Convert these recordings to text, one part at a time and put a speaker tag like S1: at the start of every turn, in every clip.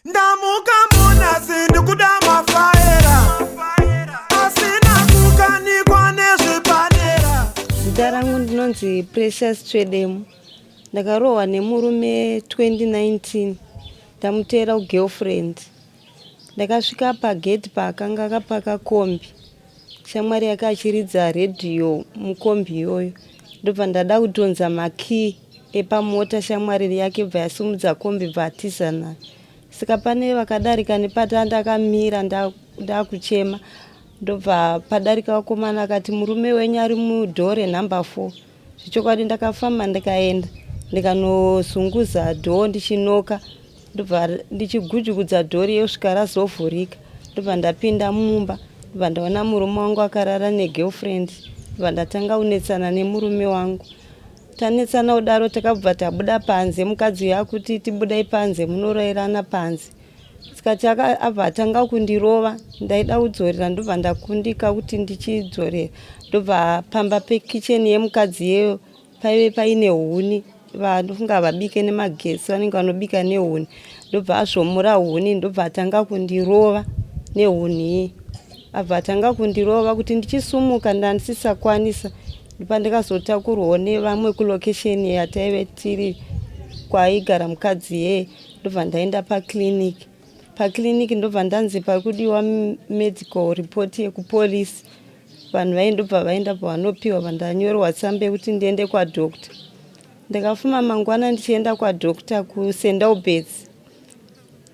S1: Ndamuka muna zindi kudama faera asina kukanikwa nezvepadera.
S2: Zita rangu ndinonzi Precious Chwedemu. Ndakarohwa nemurume 2019 ndamutera ugirlfriend. Ndakasvika pagate paakanga akapaka kombi. Shamwari yakachiridza redhiyo mukombi iyoyo. Ndobva ndada kutonza makey epamota shamwari yake bva yasumudza kombi bva atiza nayo. Saka pane vakadarika nepata ndakamira ndakuchema. Ndobva padarika vakomana akati murume wenyu ari mudhoo number 4. Zvichokwadi ndakafamba ndikaenda ndikanosungudza dhoo ndichinoka. Ndobva ndichigujugudza dhoo yosvika razovhurika. Ndobva ndapinda mumba. Ndobva ndaona murume wangu akarara negirlfriend. Ndobva ndatanga kunetsana nemurume wangu. Tanetsana kudaro takabva tabuda panze. Mukadzi yakuti tibudai panze munoroerana panze. Sikati abva atanga kundirova ndaida kudzorera ndobva ndakundika kuti ndichidzorera. Ndobva pamba pekicheni yemukadzi yeyo paive paine huni. Ndofunga vabike nemagesi vanenge vanobika nehuni. Ndobva azvomura huni ndobva atanga kundirova nehuni. Abva atanga kundirova kuti ndichisumuka ndandisisakwanisa. Ndipo ndikazotakurwawo nevamwe kulokesheni yataive tiri kwaigara mukadzi yeye. Ndobva ndaenda pakiriniki. Pakiriniki ndobva ndanzi parikudiwa medical report yekupolisi. Vanhu vaindobva vaenda pavanopiwa vandanyorerwa tsamba yekuti ndiende kwadhokota. Ndakafuma mangwana ndichienda kwadhokota kuSt Albans.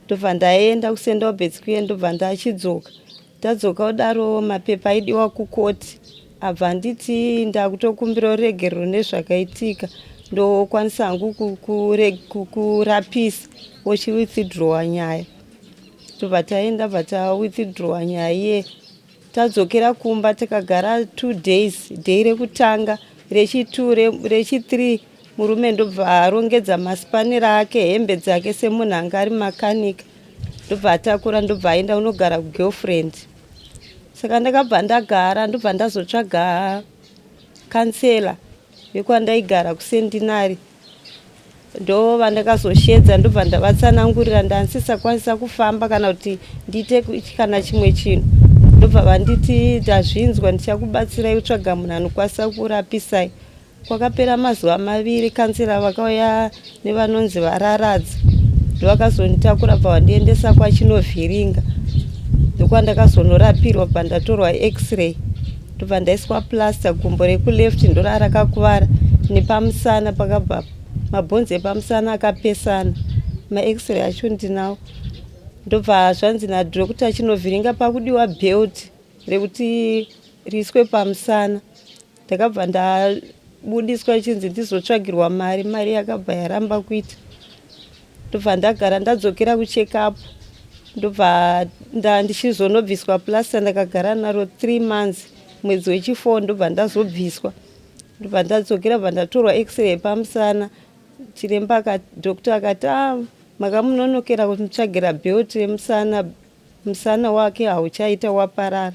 S2: Ndobva ndaenda kuSt Albans kuye ndobva ndachidzoka. Ndadzoka kudaro mapepa aidiwa kukoti. Abva nditi ndakutokumbira uregerero nezvakaitika. Ndokwanisa hangu kukurapisa wochiwithdrawa nyaya. Ndobva taenda bva tawithdrawa nyaya iye. Tadzokera kumba takagara 2 days. Dhei rekutanga, rechi2, rechi3 murume ndobva arongedza masipanera ake, hembe dzake semunhu anga ari makanika. Ndobva atakura ndobva aenda unogara kugirlfriend. Saka ndakabva ndagara ndobva ndazotsvaga kansela yekwandaigara kuSentinari. Ndo vandakazoshedza ndobva ndavatsanangurira ndansisakwanisa kufamba kana kuti ndiite kana chimwe chinhu. Ndobva vanditi ndazvinzwa ndichakubatsirai kutsvaga munhu anokwanisa kurapisai. Kwakapera mazuva 2 kansela vakauya nevanonzi vararadza. Ndovakazonditakura pavandiendesa kwachinovhiringa. Ndokwandakazonorapirwa pandatorwa x-ray. Ndobva ndaiswa plaster gumbo rekuleft ndora rakakuvara nepamusana pakabva mabhonzi epamusana akapesana. Ma-x-ray acho ndinawo. Ndobva zvanzi nadhokota chinovhiringa pakudiwa belt rekuti riiswe pamusana. Ndakabva ndabudiswa chinzi ndizotsvagirwa mari yakabva yaramba kuita. Ndobva ndagara ndadzokera kucheck-up. Ndobva ndichizonobviswa plaster ndakagara naro 3 months. Mwedzi wechi4 ndobva ndazobviswa. Ndobva ndadzokera bva ndatorwa x-ray pamusana. Chiremba dhokota akati makamunonokera kumutsvagira belt remusana, musana wake hauchaita waparara.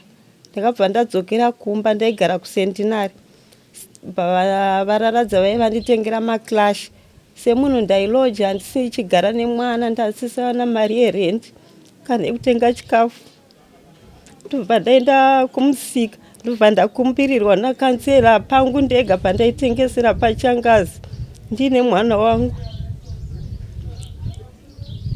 S2: Ndakabva ndadzokera kumba ndaigara kuSentinari. Vararadza vaiva vanditengera maclash. Semunhu ndailoja handisichigara nemwana ndasisana mari yerent kana yekutenga chikafu. Ndobva ndaenda kumusika. Ndobva ndakumbirirwa nakansela pangu ndega pandaitengesera pachangazi ndine mwana wangu.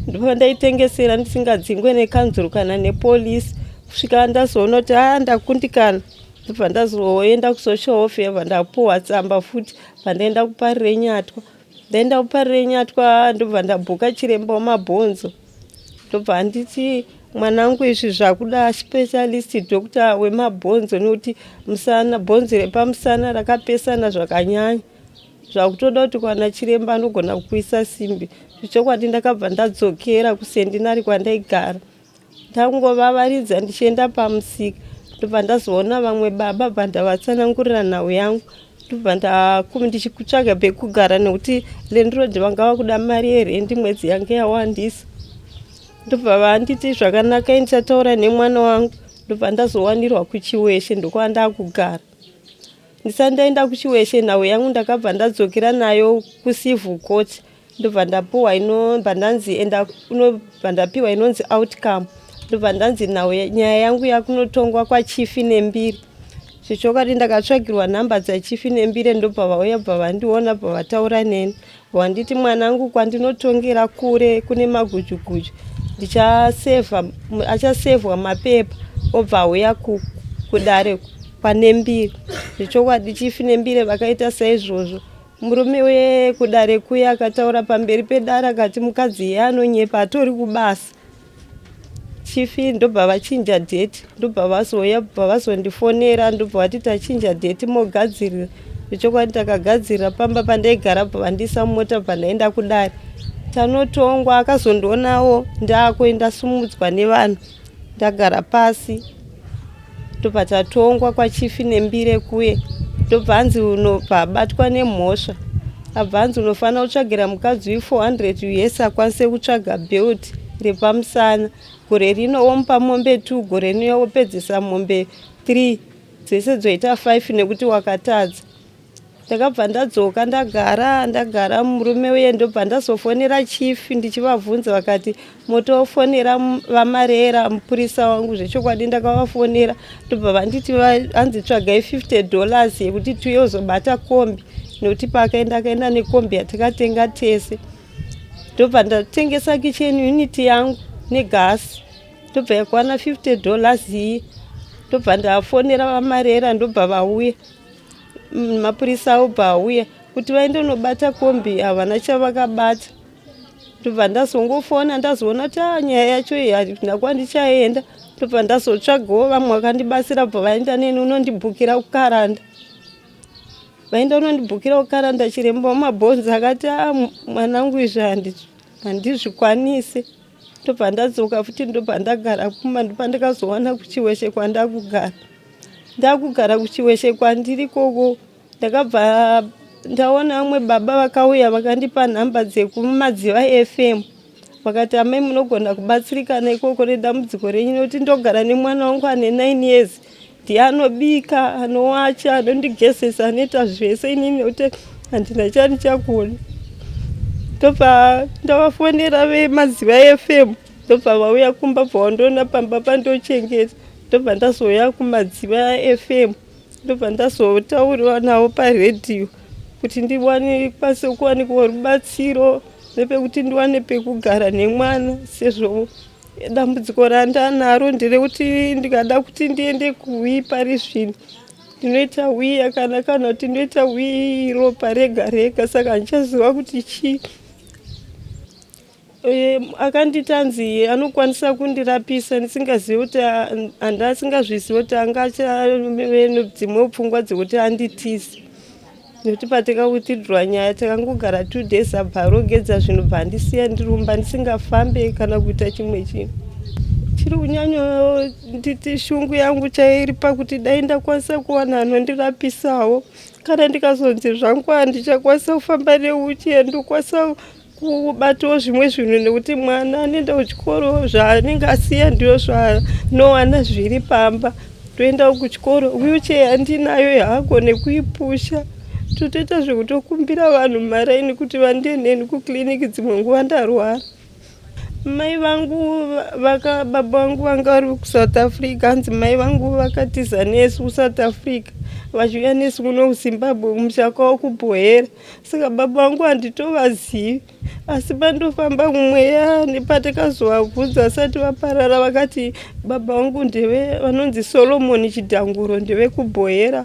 S2: Ndobva ndaitengesera ndisingadzingwe nekanzuru kana nepolisi. Kusvika ndazoona kuti ndakundikana. Ndobva ndazoenda kusocial welfare ndapuwa tsamba futi pandaenda kuparire nyatwa. Ndaenda kuparire nyatwa ndobva ndabhuka chiremba wemabhonzo. Ndobva anditi mwanangu izvi zvakuda specialist doctor wemabhonzo nekuti musana bhonzo repamusana rakapesana zvakanyanya. Zvakutoda kuti kana chiremba anogona kukuisa simbi. Zvichokwadi ndakabva ndadzokera kuSentinari kwandaigara. Ndangovavaridza ndichienda pamusika. Ndobva ndazoona vamwe baba bva ndavatsanangurira nhau yangu. Ndobva ndichikutsvaga pekugara nekuti landlord vanga vakuda mari yerendi mwedzi yange yawandisa. Ndobva vanditi zvakanaka ndichataura nemwana wangu. Ndobva ndazowanirwa kuChiweshe ndokwandakugara. Ndisati ndaenda kuChiweshe nhau yangu ndakabva ndadzokera nayo kuCivil Court. ndobva ndapiwa ndapiwa inonzi outcome, ndobva ndanzi nhau nyaya yangu yakunotongwa kwachifi nembiri. Zvichokwadi ndakatsvagirwa nhamba dzachifi nembiri, ndobva vauya bva vandiona bva vataura neni vanditi mwanangu kwandinotongera kure kune magujuguju achasevhwa mapepa obva auya kudare kwanembiri. Zvichokwadi chifi nembiri vakaita saizvozvo. Murume wekudare kuya akataura pamberi pedare akati mukadzi iye anonyepa hatori kubasa. Chifi ndobva vachinja dheti, ndobva vazouya bva vazondifonera ndobva vati tachinja dheti mogadzirira. Zvichokwadi takagadzirira pamba pandaigara bva vandiisa mumota bva ndaenda kudare. Tanotongwa akazondionawo ndaakuenda sumudzwa nevanhu ndagara pasi. Ndobva tatongwa kwachifi nembire kuye. Ndobva hanzi unobva abatwa nemhosva. Abva hanzi unofanira kutsvagira mukadzi $400 US akwanise kutsvaga belt repamusana. Gore rino womupa mombe 2, gore rino wopedzisa mombe 3, dzese dzoita 5 nekuti wakatadza. Ndakabva ndadzoka ndagara murume uye ndobva ndazofonera chifi ndichivabvunza vakati motofonera vamarera mupurisa wangu. Zvechokwadi ndakavafonera ndobva vanditi hanzi tsvagai $50 yekuti tiuye uzobata kombi nekuti akaenda nekombi yatakatenga tese. Ndobva ndatengesa kitchen unit yangu negasi ndobva yakwana $50 iyi. Ndobva ndafonera vamarera ndobva vauya mapurisa obva auya kuti vaende unobata kombi havana chavakabata. Ndobva ndazongofona ndazoona kuti nyaya yacho iyi handina kwandichaenda. Ndobva ndazotsvagawo vamwe vakandibasira bva vaenda neni unondibhukira kukaranda. Vaenda unondibhukira kukaranda. Chiremba wamabhonzi akati mwanangu izvi handizvikwanise. Ndobva ndadzoka futi ndobva ndagara kuma ndopandakazowana kuchiweshe kwandakugara. Ndakugara kuchiweshe kwandiri koko ndakabva ndaona vamwe baba vakauya vakandipa nhamba dzekumadziva FM. Vakati amai munogona kubatsirikana ikoko nedambudziko renyu nekuti ndogara nemwana wangu ane 9 years. Ndiye anobika, anowacha, anondigezesa, anoita zvese inini nekuti handina chandichagona. Ndobva ndavafonera vemadziva FM. Ndobva vauya kumba bva vandoona pamba pandochengeta. Ndobva ndazouya kumadziva FM. Ndobva ndazotauriwa navo paredhiyo kuti ndikwanise kuwanikwa rubatsiro nepekuti ndiwane pekugara nemwana sezvo dambudziko randanaro nderekuti ndikada kuti ndiende kuwi pari zvino ndinoita wi kana kuti ndinoita wi ropa rega rega saka handichaziva kuti chii. Akanditanzi anokwanisa kundirapisa ndisingazivi kuti handasingazvizivi kuti angachave dzimwe pfungwa dzekuti anditise. Nekuti patakawithidhirwa nyaya takangogara 2 days abva arongedza zvinhu bva ndisiya ndirumba ndisingafambe kana kuita chimwe chinhu. Chiri kunyanya nditi shungu yangu chairi pakuti dai ndakwanisa kuwana anondirapisawo kana ndikazonzi zvangu handichakwanisa kufamba neuche ndokwanisa kubatawo zvimwe zvinhu nekuti mwana anoenda kuchikoro zvaanenge asiya ndiyo zvanowana zviri pamba. Toendawo kuchikoro wheelchair handinayo yaagone kuipusha. Totoita zvekutokumbira vanhu maraini kuti vandiendeni kukliniki dzimwe nguva ndarwara. Mai vangu baba vangu vanga vari kuSouth Africa. Hanzi mai vangu vakatiza nesu kuSouth Africa vachiuya nesu kuno kuZimbabwe kumushaka wokubhohera. Saka baba vangu handitovazivi asi pandofamba mumweya nepatakazovabvunza vasati vaparara vakati baba vangu vanonzi Solomon Chidhanguro ndevekubhohera.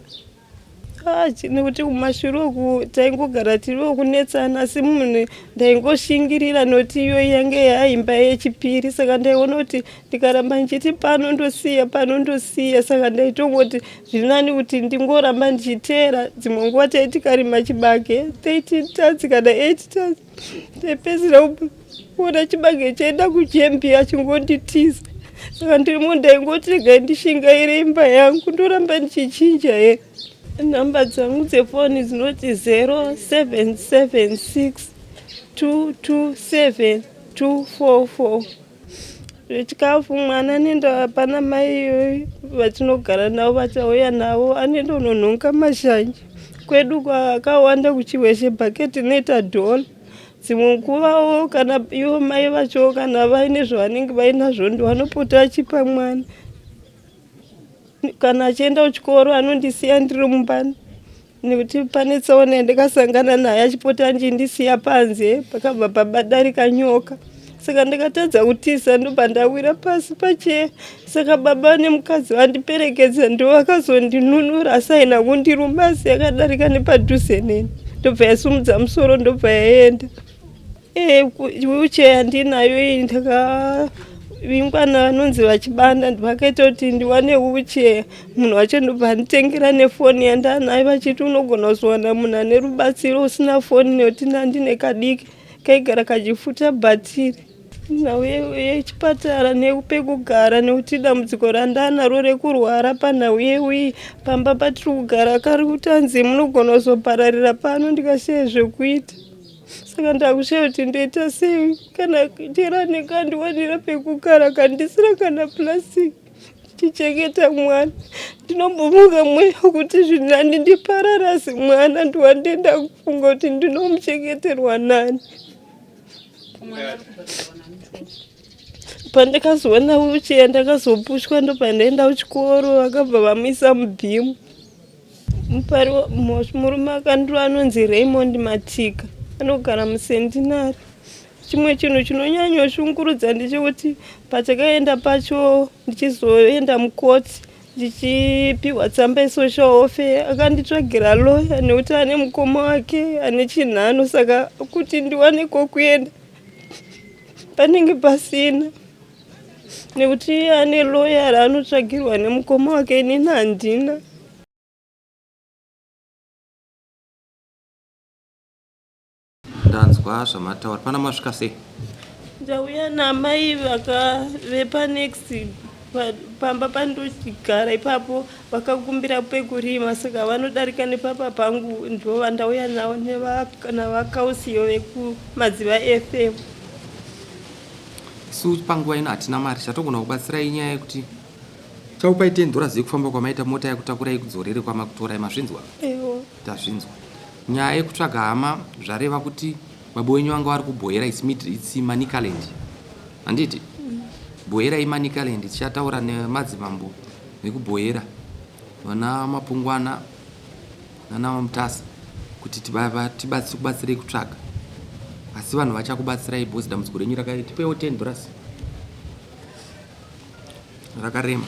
S2: Nekuti kumashure uku taingogara tiriwo kunetsana asi munhu ndaingoshingirira nekuti iyo yange yaimba yechipiri. Saka ndaiona kuti ndikaramba ndichiti pano ndosiya saka ndaitongoti zviri nani kuti ndingoramba ndichiteera. Dzimwe nguva taiti karima chibage 13 tons kana 8 tons taipedzisira kuona chibage chaenda kuJambia chingonditiza. Saka ndirimo ndaingoti regai ndishingaire imba yangu ndoramba ndichichinja here. Nhamba dzangu dzefoni dzinoti 0776 227 244. Zvechikafu mwana anoenda pana mai iyoyo vatinogara navo vatauya navo anoenda kunonhonga mashanje. Kwedu kwakawanda kuchiweshe bhaketi inoita $1. dzimwe nguvawo kana ivo mai vacho kana vaine zvavanenge vainazvo ndivanopota achipa mwana. Kana achienda kuchikoro anondisiya ndiri mumbani nekuti pane tsaona yandakasangana naye achipota achindisiya panze pakabva pabadarika nyoka. Saka ndakatadza kutiza ndobva ndawira pasi pacheya. Saka baba nemukadzi vandiperekedza ndivo vakazondinunura asi haina kundiruma asi yakadarika nepadhuze neni. Ndobva yasumudza musoro ndobva yaenda. Wheelchair yandinayo iyi ndakavingwa navanonzi vachibanda vakaita kuti ndiwane wheelchair. Munhu wacho ndobva anditengera nefoni yandanayo vachiti unogona kuzowana munhu ane rubatsiro usina foni nekuti ndandine kadiki kaigara kachifuta bhatiri. Nhau yechipatara nepekugara nekuti dambudziko randanaro rekurwara panhau yewi pamba patiri kugara kari kutanzi munogona kuzopararira pano ndikasiya zvekuita. Saka ndakushaya kuti ndoita sei kana tirane kandiwanira pekugara kandisira kana plastic tichengeta mwana. Ndinombomuka mweya kuti zvinani ndipararasi mwana ndiwandenda kufunga kuti ndinomuchengeterwa nani. Pandakazoona wheelchair ndakazopushwa ndobva ndaenda kuchikoro vakabva vamisa mubhimu. Murume akandiro anonzi Raymond Matika anogara muSentinari. Chimwe chinhu chinonyanyoshungurudza ndechekuti patakaenda pacho ndichizoenda mukoti ndichipiwa tsamba yesocial welfare akanditsvagira lawyer nekuti ane mukoma wake ane chinhano. Saka kuti ndiwane kokuenda panenge pasina nekuti ane lawyer raanotsvagirwa nemukoma wake inini handina.
S3: Ndanzwa zvamataura. Pana masvika sei?
S2: Ndauya namai vepanext pamba pandochigara ipapo vakakumbira pekurima. Saka vanodarika nepapa pangu ndo vandauya navo navakausiyo vekumadziva FM.
S3: Isu panguva ino hatina mari. Chatogona kubatsirai inyaya yekuti chaupai $10 yekufamba kwamaita mota yakutakurai kudzorere kwamakutorai. Mazvinzwa?
S2: Ewo.
S3: Tazvinzwa. Nyaya yekutsvaga hama zvareva kuti baba wenyu vanga vari kubhoera its Manicaland. Handiti? Bhoera iManicaland tichataura nemadzimambo vekubhoera vana Mapungwana nana Mutasa kuti tibatsirei kutsvaga. Asi vanhu vachakubatsirai bhosi. Dambudziko renyu rakaita tipewo $10 rakarema.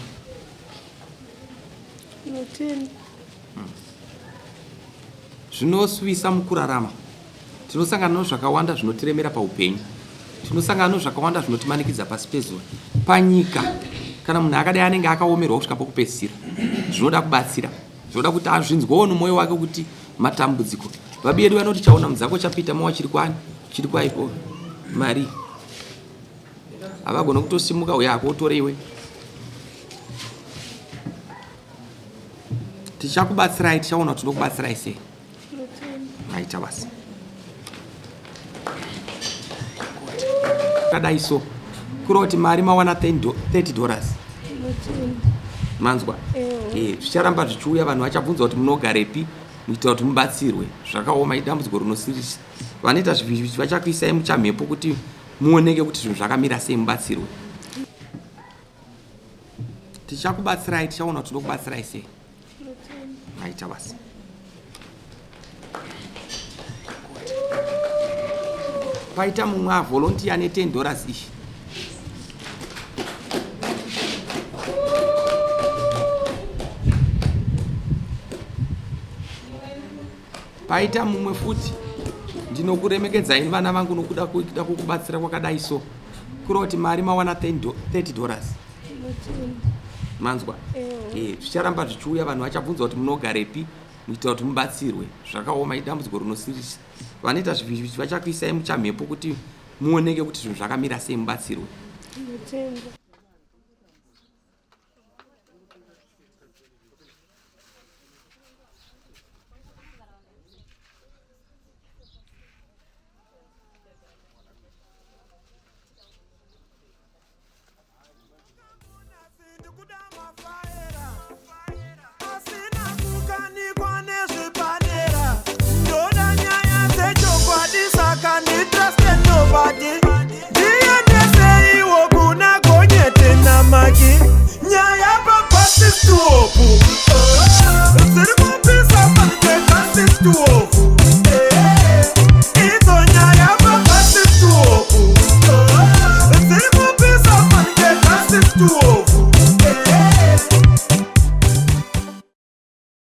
S3: Zvinosvisa mukurarama. Tinosangana nezvakawanda zvinotiremera paupenyu. Tinosangana nezvakawanda zvinotimanikidza pasi pezuva. Panyika kana munhu akadai anenge akaomerwa kusvika pokupedzisira, zvinoda kubatsira. Zvinoda kuti azvinzwewo nomwoyo wake kuti matambudziko. Babi edu vanoti chaona mudzako chapita mowa chiri kwaiko mari. Havagona kutosimuka uya akotoreiwe. Tichakubatsirai, tichaona kuti tinokubatsirai sei. Maita basi. Kadai so kuroti mari mawana $30. Manzwa? Zvicharamba zvichiuya vanhu vachabvunza kuti munogarepi muita kuti mubatsirwe. Zvakaoma idambudziko rinosirisa. Vanoita zvizvi vachakuisai muchamhepo kuti muoneke kuti zvinhu zvakamira sei mubatsirwe. Tichakubatsirai, tichaona kuti tinokubatsirai sei. Maita basi. Paita mumwe avolontiya $10 ishi. Paita mumwe futi. Ndinokuremekedzai vana vangu nokuda kukubatsira kwakadai so. Kuroti mari mawana $30. Manzwa? Zvicharamba zvichiuya vanhu vachabvunza kuti munogarepi muita kuti mubatsirwe. Zvakaoma idambudziko rinosirisa. Vanoita zvizvi vachakuisai muchamhepo kuti muoneke kuti zvinhu zvakamira sei mubatsirwe.
S1: Ndoda nyaya dzechokwadi saka nditrust tuo